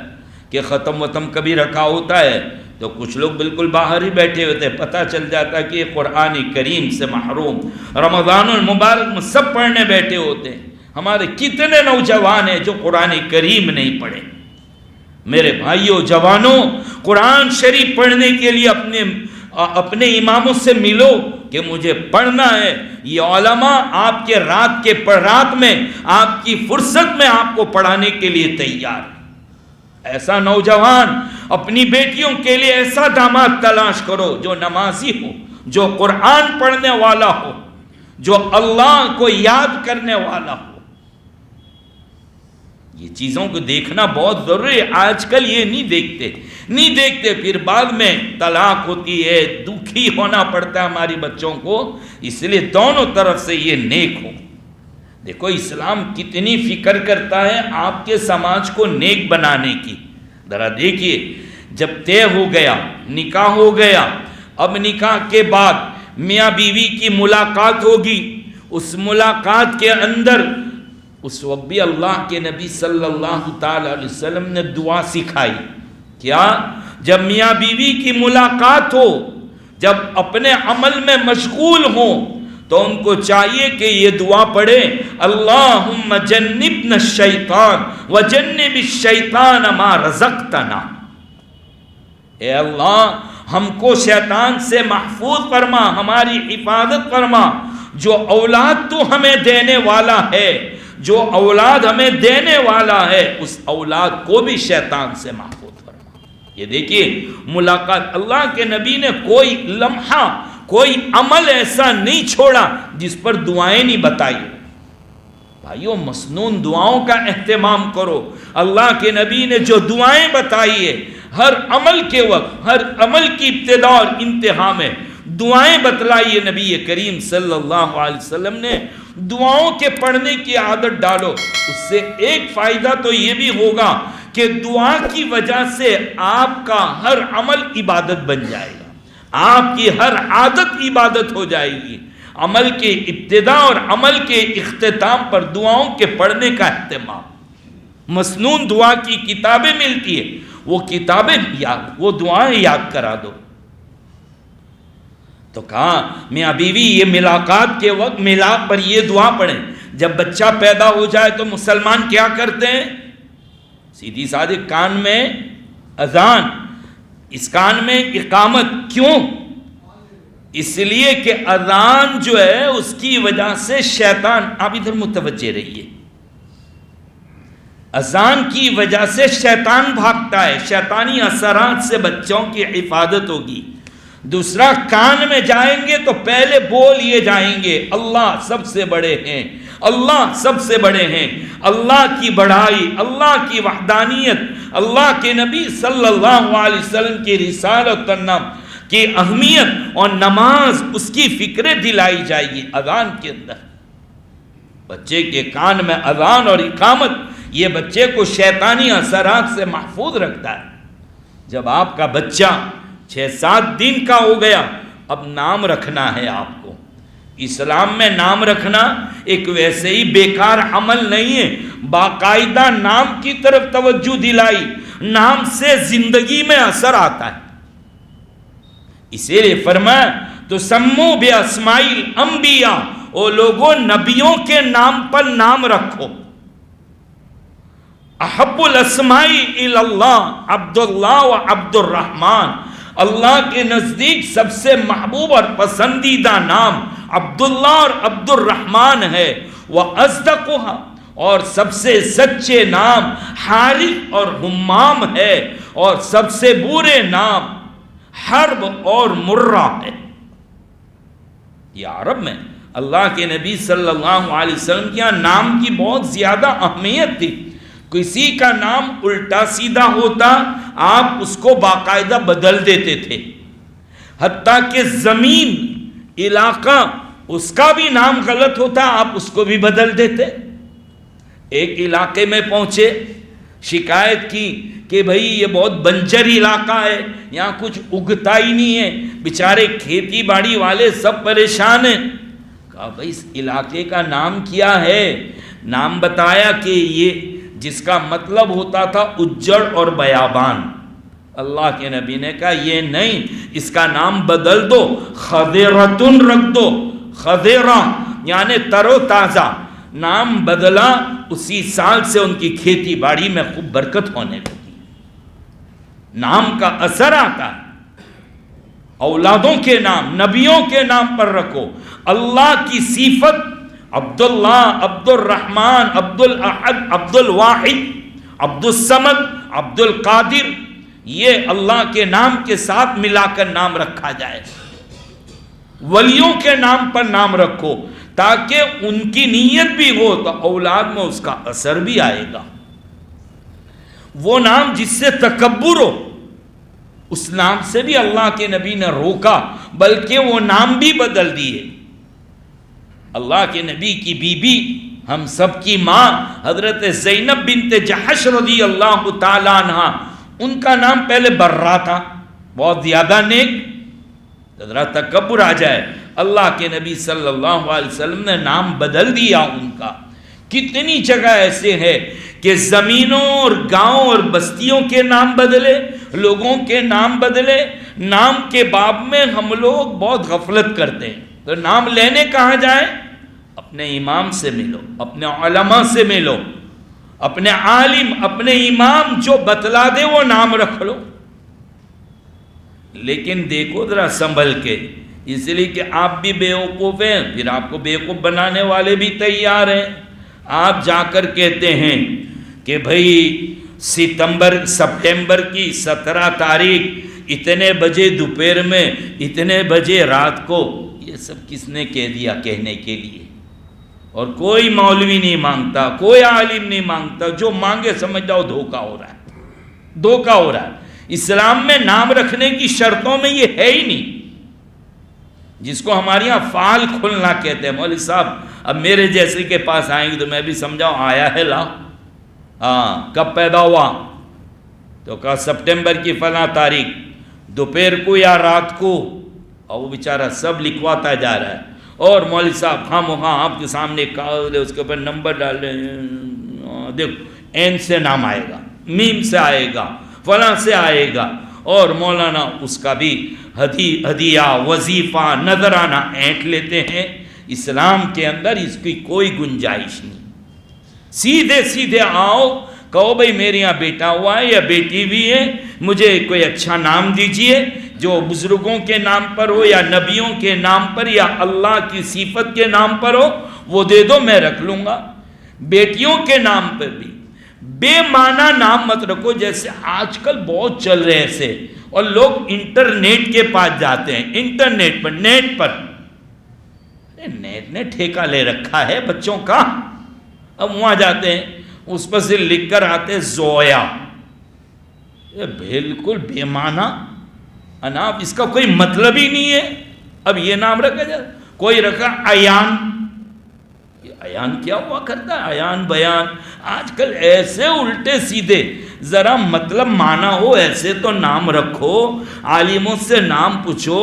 کہ ختم کبھی رکھا ہوتا ہے تو کچھ لوگ بالکل باہر ہی بیٹھے ہوتے ہیں، پتہ چل جاتا کہ یہ قرآن کریم سے محروم، رمضان المبارک میں سب پڑھنے بیٹھے ہوتے ہیں۔ ہمارے کتنے نوجوان ہیں جو قرآن کریم نہیں پڑھے۔ میرے بھائیوں، جوانوں، قرآن شریف پڑھنے کے لیے اپنے اماموں سے ملو کہ مجھے پڑھنا ہے۔ یہ علماء آپ کے رات میں آپ کی فرصت میں آپ کو پڑھانے کے لیے تیار۔ ایسا نوجوان اپنی بیٹیوں کے لیے ایسا داماد تلاش کرو جو نمازی ہو، جو قرآن پڑھنے والا ہو، جو اللہ کو یاد کرنے والا ہو۔ یہ چیزوں کو دیکھنا بہت ضروری ہے، آج کل یہ نہیں دیکھتے، پھر بعد میں طلاق ہوتی ہے، دکھی ہونا پڑتا ہے ہماری بچوں کو۔ اس لیے دونوں طرف سے یہ نیک ہو۔ دیکھو اسلام کتنی فکر کرتا ہے آپ کے سماج کو نیک بنانے کی۔ ذرا دیکھیے، جب طے ہو گیا، نکاح ہو گیا، اب نکاح کے بعد میاں بیوی کی ملاقات ہوگی، اس ملاقات کے اندر اس وقت بھی اللہ کے نبی صلی اللہ تعالی علیہ وسلم نے دعا سکھائی۔ کیا؟ جب میاں بیوی کی ملاقات ہو، جب اپنے عمل میں مشغول ہوں تو ان کو چاہیے کہ یہ دعا پڑھے، اللہم جنبنا الشیطان وجنب الشیطان ما رزقتنا۔ اے اللہ ہم کو شیطان سے محفوظ فرما، ہماری حفاظت فرما۔ جو اولاد تو ہمیں دینے والا ہے، جو اولاد ہمیں دینے والا ہے، اس اولاد کو بھی شیطان سے محفوظ فرما۔ یہ دیکھیے ملاقات، اللہ کے نبی نے کوئی لمحہ، کوئی عمل ایسا نہیں چھوڑا جس پر دعائیں نہیں بتائی۔ بھائیو مسنون دعاؤں کا اہتمام کرو۔ اللہ کے نبی نے جو دعائیں بتائی ہے، ہر عمل کے وقت، ہر عمل کی ابتدا اور انتہا میں دعائیں بتلائی ہے نبی کریم صلی اللہ علیہ وسلم نے۔ دعاؤں کے پڑھنے کی عادت ڈالو، اس سے ایک فائدہ تو یہ بھی ہوگا کہ دعا کی وجہ سے آپ کا ہر عمل عبادت بن جائے گا۔ آپ کی ہر عادت عبادت ہو جائے گی. عمل کے ابتدا اور عمل کے اختتام پر دعاؤں کے پڑھنے کا اہتمام. مسنون دعا کی کتابیں ملتی ہے، وہ کتابیں وہ دعائیں یاد کرا دو. تو کہا میاں بیوی یہ ملاقات کے وقت ملاپ پر یہ دعا پڑھیں. جب بچہ پیدا ہو جائے تو مسلمان کیا کرتے ہیں؟ سیدھی سادھی کان میں اذان، اس کان میں اقامت. کیوں؟ اس لیے کہ اذان جو ہے اس کی وجہ سے شیطان، آپ ادھر متوجہ رہیے، اذان کی وجہ سے شیطان بھاگتا ہے، شیطانی اثرات سے بچوں کی حفاظت ہوگی. دوسرا، کان میں جائیں گے تو پہلے بول یہ جائیں گے اللہ سب سے بڑے ہیں، اللہ سب سے بڑے ہیں. اللہ کی بڑائی، اللہ کی وحدانیت، اللہ کے نبی صلی اللہ علیہ وسلم کی رسالت کی اہمیت اور نماز اس کی فکریں دلائی جائے گی اذان کے اندر. بچے کے کان میں اذان اور اقامت یہ بچے کو شیطانی اثرات سے محفوظ رکھتا ہے. جب آپ کا بچہ 6-7 دن کا ہو گیا، اب نام رکھنا ہے آپ کو. اسلام میں نام رکھنا ایک ویسے ہی بیکار عمل نہیں ہے، باقاعدہ نام کی طرف توجہ دلائی. نام سے زندگی میں اثر آتا ہے. اسی لیے فرمایا تو سمو بے اسماعیل انبیاء، او لوگوں نبیوں کے نام پر نام رکھو. احب الاسماء اللہ عبداللہ و عبد الرحمن، اللہ کے نزدیک سب سے محبوب اور پسندیدہ نام عبداللہ اور عبد الرحمن ہے. وَأَصْدَقُهَا، اور سب سے سچے نام حارث اور حمام ہے، اور سب سے برے نام حرب اور مرہ ہے. یہ عرب میں اللہ کے نبی صلی اللہ علیہ وسلم کے یہاں نام کی بہت زیادہ اہمیت تھی. کسی کا نام الٹا سیدھا ہوتا آپ اس کو باقاعدہ بدل دیتے تھے، حتیٰ کہ زمین علاقہ اس کا بھی نام غلط ہوتا آپ اس کو بھی بدل دیتے. ایک علاقے میں پہنچے، شکایت کی کہ بھئی یہ بہت بنجر علاقہ ہے، یہاں کچھ اگتا ہی نہیں ہے، بیچارے کھیتی باڑی والے سب پریشان ہیں. کہا بھئی اس علاقے کا نام کیا ہے؟ نام بتایا کہ یہ جس کا مطلب ہوتا تھا اجڑ اور بیابان. اللہ کے نبی نے کہا یہ نہیں، اس کا نام بدل دو، خضرتن رکھ دو. خضرہ یعنی تر و تازہ. نام بدلا، اسی سال سے ان کی کھیتی باڑی میں خوب برکت ہونے لگی. نام کا اثر آتا ہے. اولادوں کے نام نبیوں کے نام پر رکھو. اللہ کی صفت عبداللہ، عبد الرحمن، عبد الاحد، عبد الواحد، عبد الصمد، عبد القادر، یہ اللہ کے نام کے ساتھ ملا کر نام رکھا جائے. ولیوں کے نام پر نام رکھو تاکہ ان کی نیت بھی ہو تو اولاد میں اس کا اثر بھی آئے گا. وہ نام جس سے تکبر ہو اس نام سے بھی اللہ کے نبی نے روکا، بلکہ وہ نام بھی بدل دیے. اللہ کے نبی کی بیوی ہم سب کی ماں حضرت زینب بنت جحش رضی اللہ تعالیٰ عنہ، ان کا نام پہلے برہ تھا، بہت زیادہ نیک. ذرا تکبر آ جائے، اللہ کے نبی صلی اللہ علیہ وسلم نے نام بدل دیا ان کا. کتنی جگہ ایسے ہے کہ زمینوں اور گاؤں اور بستیوں کے نام بدلے، لوگوں کے نام بدلے. نام کے باب میں ہم لوگ بہت غفلت کرتے ہیں. تو نام لینے کہاں جائیں؟ اپنے امام سے ملو، اپنے علماء سے ملو، اپنے عالم، اپنے امام جو بتلا دے وہ نام رکھ لو. لیکن دیکھو ذرا سنبھل کے، اس لیے کہ آپ بھی بیوقوف ہیں، پھر آپ کو بیوقوف بنانے والے بھی تیار ہیں. آپ جا کر کہتے ہیں کہ بھئی سپٹمبر کی 17 تاریخ اتنے بجے دوپہر میں اتنے بجے رات کو. یہ سب کس نے کہہ دیا کہنے کے لیے؟ اور کوئی مولوی نہیں مانگتا، کوئی عالم نہیں مانگتا. جو مانگے سمجھ جاؤ دھوکہ ہو رہا ہے، دھوکہ ہو رہا ہے. اسلام میں نام رکھنے کی شرطوں میں یہ ہے ہی نہیں، جس کو ہمارے یہاں فعال کھلنا کہتے ہیں. مولوی صاحب اب میرے جیسے کے پاس آئیں گے تو میں بھی سمجھاؤں آیا ہے لا، ہاں کب پیدا ہوا؟ تو کہا سپٹمبر کی فلاں تاریخ. دوپہر کو یا رات کو، اور وہ بیچارہ سب لکھواتا جا رہا ہے، اور مولوی صاحب خواہ مخواہ آپ کے سامنے کاغذ ہے، اس کے اوپر نمبر ڈال رہے ہیں، دیکھو این سے نام آئے گا، میم سے آئے گا، فلاں سے آئے گا، اور مولانا اس کا بھی ہدیہ وظیفہ نذرانہ اینٹ لیتے ہیں۔ اسلام کے اندر اس کی کوئی گنجائش نہیں۔ سیدھے سیدھے آؤ، کہو بھئی میرے یہاں بیٹا ہوا ہے یا بیٹی بھی ہے، مجھے کوئی اچھا نام دیجئے جو بزرگوں کے نام پر ہو یا نبیوں کے نام پر یا اللہ کی صفت کے نام پر ہو، وہ دے دو، میں رکھ لوں گا۔ بیٹیوں کے نام پر بھی بے معنی نام مت رکھو، جیسے آج کل بہت چل رہے ایسے، اور لوگ انٹرنیٹ کے پاس جاتے ہیں، انٹرنیٹ پر، نیٹ پر، نیٹ نے ٹھیکہ لے رکھا ہے بچوں کا، اب وہاں جاتے ہیں، اس پر سے لکھ کر آتے زویا، یہ بالکل بے معنی اناپ، اس کا کوئی مطلب ہی نہیں ہے۔ اب یہ نام رکھا جائے، کوئی رکھا ایان، ایان کیا ہوا کرتا ہے، ایان بیان، آج کل ایسے الٹے سیدھے، ذرا مطلب معنی ہو ایسے تو نام رکھو، عالموں سے نام پوچھو،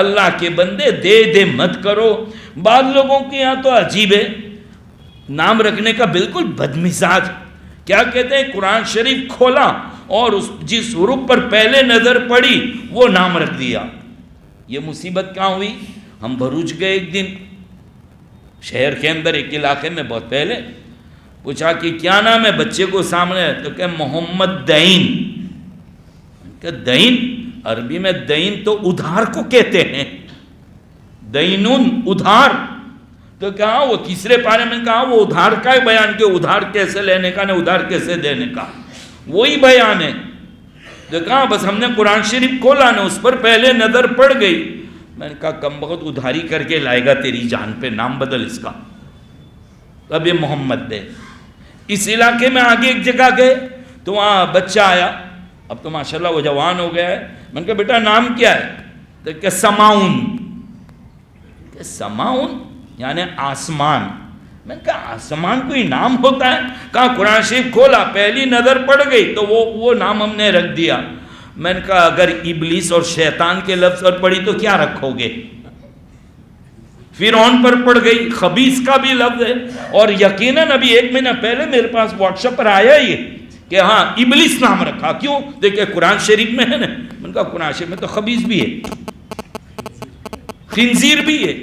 اللہ کے بندے دے دے مت کرو۔ بعض لوگوں کے یہاں تو عجیب ہے، نام رکھنے کا بالکل بدمزاج، کیا کہتے ہیں، قرآن شریف کھولا اور جس حروف پر پہلے نظر پڑی وہ نام رکھ دیا۔ یہ مصیبت کہاں ہوئی؟ ہم بھروچ گئے ایک دن، شہر کے اندر ایک علاقے میں، بہت پہلے پوچھا کہ کیا نام ہے بچے کو سامنے، تو کہ محمد دین۔ کہ دین، عربی میں دین تو ادھار کو کہتے ہیں، دینون ادھار، تو کہا وہ تیسرے پارے میں کہا وہ ادھار کا ہی بیان، کہ ادھار کیسے لینے کا، نہ ادھار کیسے دینے کا، وہی بیان ہے۔ تو کہا بس ہم نے قرآن شریف کھولا نا، اس پر پہلے نظر پڑ گئی، میں نے کہا کم بخت ادھاری کر کے لائے گا تیری جان پہ، نام بدل اس کا، اب یہ محمد دے۔ اس علاقے میں آگے ایک جگہ گئے تو وہاں بچہ آیا، اب تو ماشاءاللہ وہ جوان ہو گیا ہے، میں نے کہا بیٹا نام کیا ہے؟ تو کہ سماؤن، کہ سماؤن یعنی آسمان۔ میں نے کہا آسمان کوئی نام ہوتا ہے؟ کہا قرآن شریف کھولا، پہلی نظر پڑ گئی تو وہ نام ہم نے رکھ دیا۔ میں نے کہا اگر ابلیس اور شیطان کے لفظ پر پڑی تو کیا رکھو گے؟ فرعون پر پڑ گئی، خبیث کا بھی لفظ ہے، اور یقیناً ابھی ایک مہینہ پہلے میرے پاس واٹس ایپ پر آیا یہ کہ ہاں ابلیس نام رکھا، کیوں؟ دیکھیں قرآن شریف میں ہے نا، میں نے کہا قرآن شریف میں تو خبیث بھی ہے، خنزیر بھی ہے،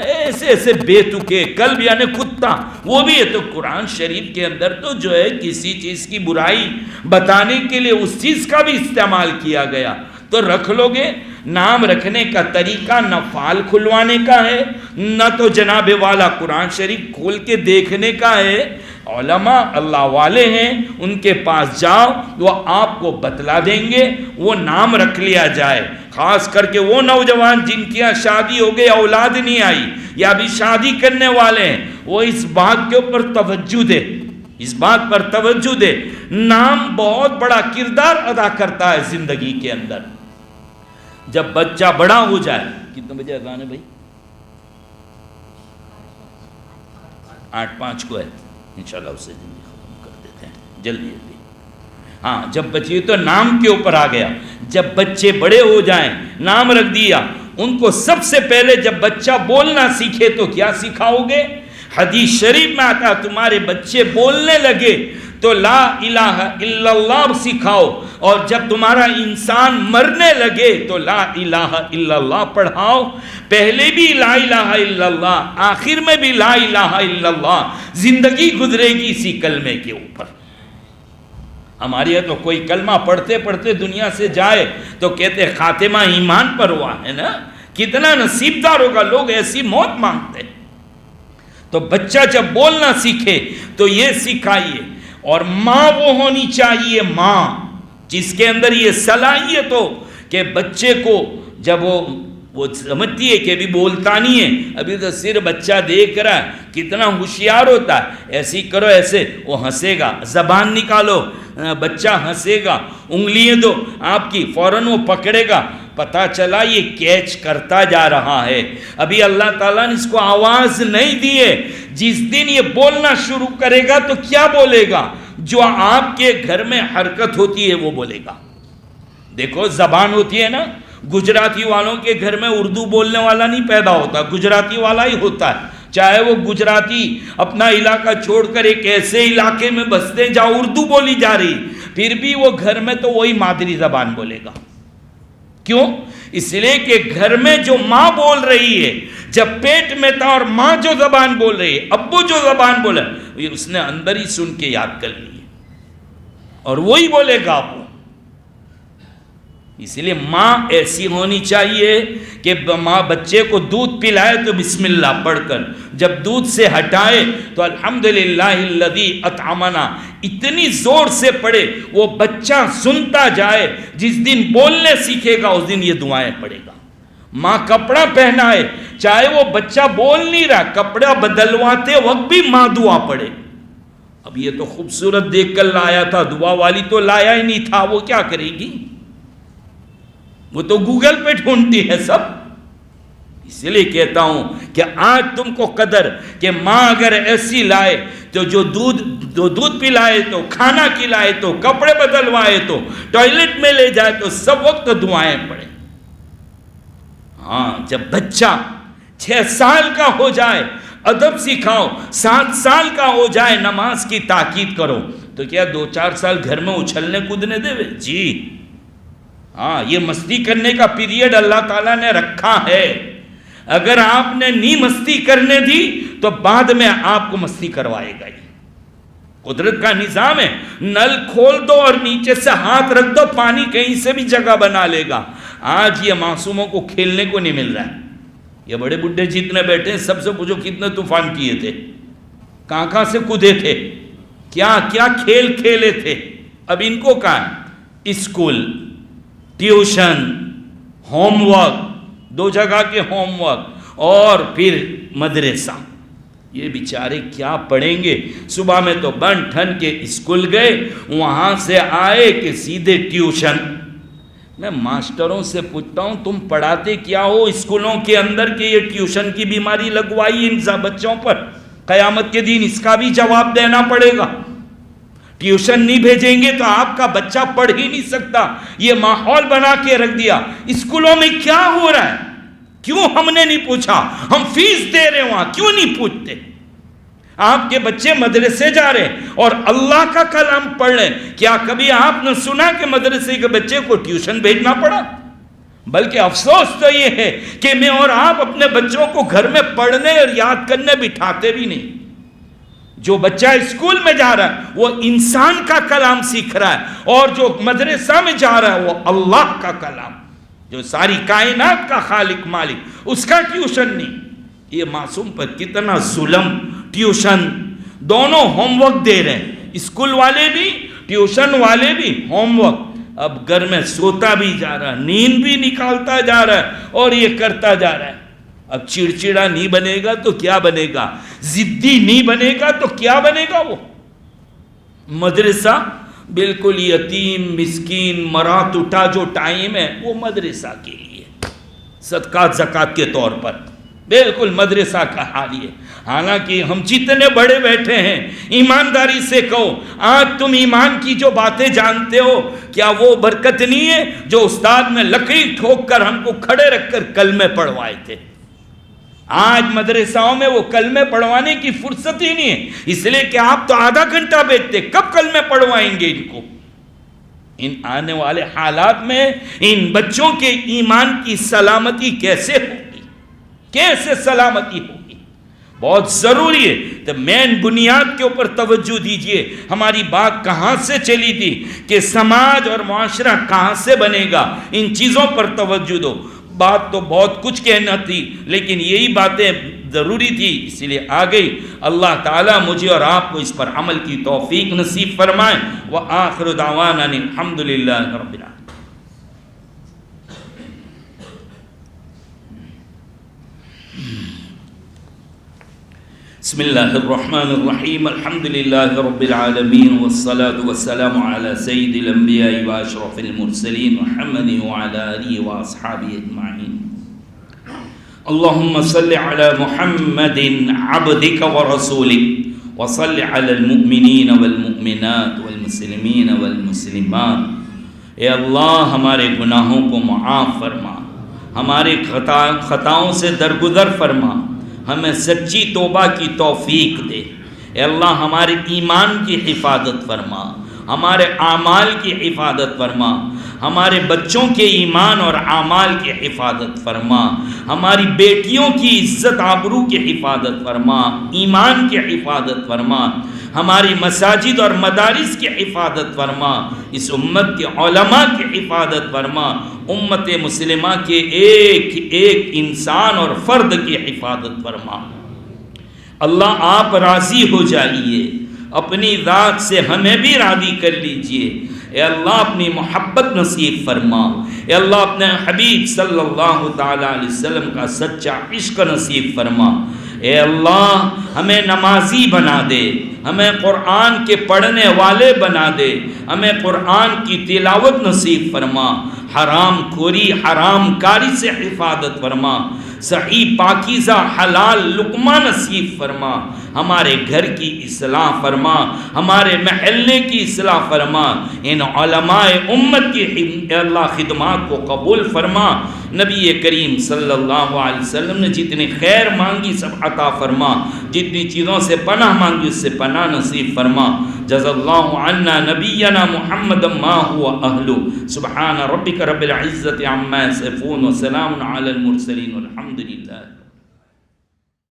ایسے ایسے بے تکے، کلب یعنی کتا، وہ بھی ہے۔ تو قرآن شریف کے اندر تو جو ہے کسی چیز کی برائی بتانے کے لیے اس چیز کا بھی استعمال کیا گیا، تو رکھ لو گے۔ نام رکھنے کا طریقہ نہ فال کھلوانے کا ہے، نہ تو جناب والا قرآن شریف کھول کے دیکھنے کا ہے۔ علماء اللہ والے ہیں، ان کے پاس جاؤ، وہ آپ کو بتلا دیں گے، وہ نام رکھ لیا جائے۔ خاص کر کے وہ نوجوان جن کی شادی ہو گئی، اولاد نہیں آئی، یا ابھی شادی کرنے والے ہیں، وہ اس بات کے اوپر توجہ دے، اس بات پر توجہ دے۔ نام بہت بڑا کردار ادا کرتا ہے زندگی کے اندر۔ جب بچہ بڑا ہو جائے، کتنے بجے اذان ہے بھائی؟ 8:05 کو ہے، انشاءاللہ اسے جلدی ختم کر دیتے ہیں، جلدی جلدی۔ ہاں جب بچے تو نام کے اوپر آ گیا، جب بچے بڑے ہو جائیں، نام رکھ دیا، ان کو سب سے پہلے جب بچہ بولنا سیکھے تو کیا سکھاؤ گے؟ حدیث شریف میں آتا تمہارے بچے بولنے لگے تو لا الہ الا اللہ سکھاؤ، اور جب تمہارا انسان مرنے لگے تو لا الہ الا اللہ پڑھاؤ۔ پہلے بھی لا الہ الا اللہ، آخر میں بھی لا الہ الا اللہ، زندگی گزرے گی اسی کلمے کے اوپر۔ ہماری ہے تو کوئی کلمہ پڑھتے پڑھتے دنیا سے جائے تو کہتے خاتمہ ایمان پر ہوا ہے نا، کتنا نصیب دار ہوگا، لوگ ایسی موت مانگتے۔ تو بچہ جب بولنا سیکھے تو یہ سکھائیے، اور ماں وہ ہونی چاہیے، ماں جس کے اندر یہ صلاحیت ہو کہ بچے کو جب وہ سمجھتی ہے کہ ابھی بولتا نہیں ہے، ابھی تو صرف بچہ دیکھ رہا ہے، کتنا ہوشیار ہوتا ہے، ایسی کرو ایسے، وہ ہنسے گا، زبان نکالو، بچہ ہنسے گا، انگلیاں دو آپ کی، فوراً وہ پکڑے گا، پتہ چلا یہ کیچ کرتا جا رہا ہے۔ ابھی اللہ تعالیٰ نے اس کو آواز نہیں دی ہے، جس دن یہ بولنا شروع کرے گا تو کیا بولے گا؟ جو آپ کے گھر میں حرکت ہوتی ہے وہ بولے گا۔ دیکھو زبان ہوتی ہے نا، گجراتی والوں کے گھر میں اردو بولنے والا نہیں پیدا ہوتا، گجراتی والا ہی ہوتا ہے، چاہے وہ گجراتی اپنا علاقہ چھوڑ کر ایک ایسے علاقے میں بستے ہیں جہاں اردو بولی جا رہی، پھر بھی وہ گھر میں تو وہی مادری زبان بولے گا۔ کیوں؟ اس لیے کہ گھر میں جو ماں بول رہی ہے، جب پیٹ میں تھا اور ماں جو زبان بول رہی ہے، ابو جو زبان بولا ہے، اس نے اندر ہی سن کے یاد کر لی ہے اور وہی بولے گا آپ۔ اس لیے ماں ایسی ہونی چاہیے کہ ماں بچے کو دودھ پلائے تو بسم اللہ پڑھ کر، جب دودھ سے ہٹائے تو الحمدللہ الذی اطعمنا اتنی زور سے پڑھے وہ بچہ سنتا جائے۔ جس دن بولنے سیکھے گا اس دن یہ دعائیں پڑھے گا۔ ماں کپڑا پہنائے، چاہے وہ بچہ بول نہیں رہا، کپڑا بدلواتے وقت بھی ماں دعا پڑھے۔ اب یہ تو خوبصورت دیکھ کر لایا تھا، دعا والی تو لایا ہی نہیں تھا، وہ کیا کرے گی؟ وہ تو گوگل پہ ڈھونڈتی ہے سب۔ اس لیے کہتا ہوں کہ آج تم کو قدر کہ ماں اگر ایسی لائے تو جو دودھ پلائے تو، کھانا کھلائے تو، کپڑے بدلوائے تو، ٹوائلٹ میں لے جائے تو سب وقت دعائیں پڑھے۔ ہاں، جب بچہ 6 سال کا ہو جائے ادب سکھاؤ، 7 سال کا ہو جائے نماز کی تاکید کرو، تو کیا 2-4 سال گھر میں اچھلنے کودنے دے؟ جی ہاں، یہ مستی کرنے کا پیریڈ اللہ تعالیٰ نے رکھا ہے۔ اگر آپ نے نہیں مستی کرنے دی تو بعد میں آپ کو مستی کروائے گا۔ قدرت کا نظام ہے، نل کھول دو اور نیچے سے ہاتھ رکھ دو، پانی کہیں سے بھی جگہ بنا لے گا۔ آج یہ معصوموں کو کھیلنے کو نہیں مل رہا ہے۔ یہ بڑے بڈھے جتنے بیٹھے ہیں سب سے پوچھو کتنے طوفان کیے تھے، کہاں سے کودے تھے، کیا کیا کھیل کھیلے تھے۔ اب ان کو کہاں ہے؟ اسکول، ٹیوشن، ہوم ورک، 2 جگہ کے ہوم ورک، اور پھر مدرسہ۔ یہ بیچارے کیا پڑھیں گے؟ صبح میں تو بن ٹھن کے اسکول گئے، وہاں سے آئے کہ سیدھے ٹیوشن۔ میں ماسٹروں سے پوچھتا ہوں تم پڑھاتے کیا ہو اسکولوں کے اندر کہ یہ ٹیوشن کی بیماری لگوائی ان بچوں پر؟ قیامت کے دن اس کا بھی جواب دینا پڑے گا۔ ٹیوشن نہیں بھیجیں گے تو آپ کا بچہ پڑھ ہی نہیں سکتا۔ یہ ماحول بنا کے رکھ دیا۔ اسکولوں میں کیا ہو رہا ہے؟ کیوں ہم نے نہیں پوچھا؟ ہم فیس دے رہے وہاں، کیوں نہیں پوچھتے؟ آپ کے بچے مدرسے جا رہے اور اللہ کا کلام پڑھ رہے، کیا کبھی آپ نے سنا کہ مدرسے کے بچے کو ٹیوشن بھیجنا پڑا؟ بلکہ افسوس تو یہ ہے کہ میں اور آپ اپنے بچوں کو گھر میں پڑھنے اور یاد کرنے بٹھاتے بھی نہیں۔ جو بچہ اسکول میں جا رہا ہے وہ انسان کا کلام سیکھ رہا ہے، اور جو مدرسہ میں جا رہا ہے وہ اللہ کا کلام، جو ساری کائنات کا خالق مالک، اس کا ٹیوشن نہیں۔ یہ معصوم پر کتنا ظلم۔ ٹیوشن دونوں ہوم ورک دے رہے ہیں، اسکول والے بھی ٹیوشن والے بھی ہوم ورک۔ اب گھر میں سوتا بھی جا رہا ہے، نیند بھی نکالتا جا رہا ہے، اور یہ کرتا جا رہا ہے۔ اب چڑچڑا نہیں بنے گا تو کیا بنے گا؟ ضدی نہیں بنے گا تو کیا بنے گا؟ وہ مدرسہ بالکل یتیم مسکین مرات اٹھا جو ٹائم ہے وہ مدرسہ کے لیے، صدقات زکات کے طور پر بالکل مدرسہ کا حال ہے۔ حالانکہ ہم جتنے بڑے بیٹھے ہیں ایمانداری سے کہو، آج تم ایمان کی جو باتیں جانتے ہو، کیا وہ برکت نہیں ہے جو استاد نے لکڑی ٹھوک کر ہم کو کھڑے رکھ کر کلمے پڑھوائے تھے؟ آج مدرسوں میں وہ کلمے پڑھوانے کی فرصت ہی نہیں ہے، اس لیے کہ آپ تو آدھا گھنٹہ بیٹھتے، کب کلمے پڑھوائیں گے ان کو؟ ان آنے والے حالات میں ان بچوں کے ایمان کی سلامتی کیسے ہوگی؟ کیسے سلامتی ہوگی؟ بہت ضروری ہے۔ تو مین بنیاد کے اوپر توجہ دیجئے۔ ہماری بات کہاں سے چلی تھی کہ سماج اور معاشرہ کہاں سے بنے گا؟ ان چیزوں پر توجہ دو۔ بات تو بہت کچھ کہنا تھی لیکن یہی باتیں ضروری تھی، اس لیے آ گئی۔ اللہ تعالیٰ مجھے اور آپ کو اس پر عمل کی توفیق نصیب فرمائے۔ وآخر دعوانا الحمدللہ رب العالمین۔ بسم اللہ الرحمن الرحیم، الحمدللہ رب العالمین، والصلاة والسلام علی سید الانبیاء واشرف المرسلین محمد وعلی آلہ واصحابہ اجمعین۔ اللہم صل علی محمد عبدک ورسولک، وصل علی المؤمنین والمؤمنات والمسلمین والمسلمات۔ اے اللہ ہمارے گناہوں کو معاف فرما، ہمارے خطاؤں سے درگزر فرما، ہمیں سچی توبہ کی توفیق دے۔ اے اللہ ہمارے ایمان کی حفاظت فرما، ہمارے اعمال کی حفاظت فرما، ہمارے بچوں کے ایمان اور اعمال کی حفاظت فرما، ہماری بیٹیوں کی عزت آبرو کی حفاظت فرما، ایمان کی حفاظت فرما، ہماری مساجد اور مدارس کی حفاظت فرما، اس امت کے علماء کی حفاظت فرما، امت مسلمہ کے ایک ایک انسان اور فرد کی حفاظت فرما۔ اللہ آپ راضی ہو جائیے، اپنی ذات سے ہمیں بھی راضی کر لیجئے۔ اے اللہ اپنی محبت نصیب فرما، اے اللہ اپنے حبیب صلی اللہ تعالی علیہ وسلم کا سچا عشق نصیب فرما۔ اے اللہ ہمیں نمازی بنا دے، ہمیں قرآن کے پڑھنے والے بنا دے، ہمیں قرآن کی تلاوت نصیب فرما، حرام خوری حرام کاری سے حفاظت فرما، صحیح پاکیزہ حلال لقمہ نصیب فرما، ہمارے گھر کی اصلاح فرما، ہمارے محلے کی اصلاح فرما، ان علماء امت کی اے اللہ خدمات کو قبول فرما۔ نبی کریم صلی اللہ علیہ وسلم نے جتنی خیر مانگی سب عطا فرما، جتنی چیزوں سے پناہ مانگی اس سے پناہ نصیب فرما۔ جزا اللہ عنا نبینا محمد ما هو اہلو، سبحان ربک رب العزت عما یصفون وسلام علی المرسلین والحمد للہ۔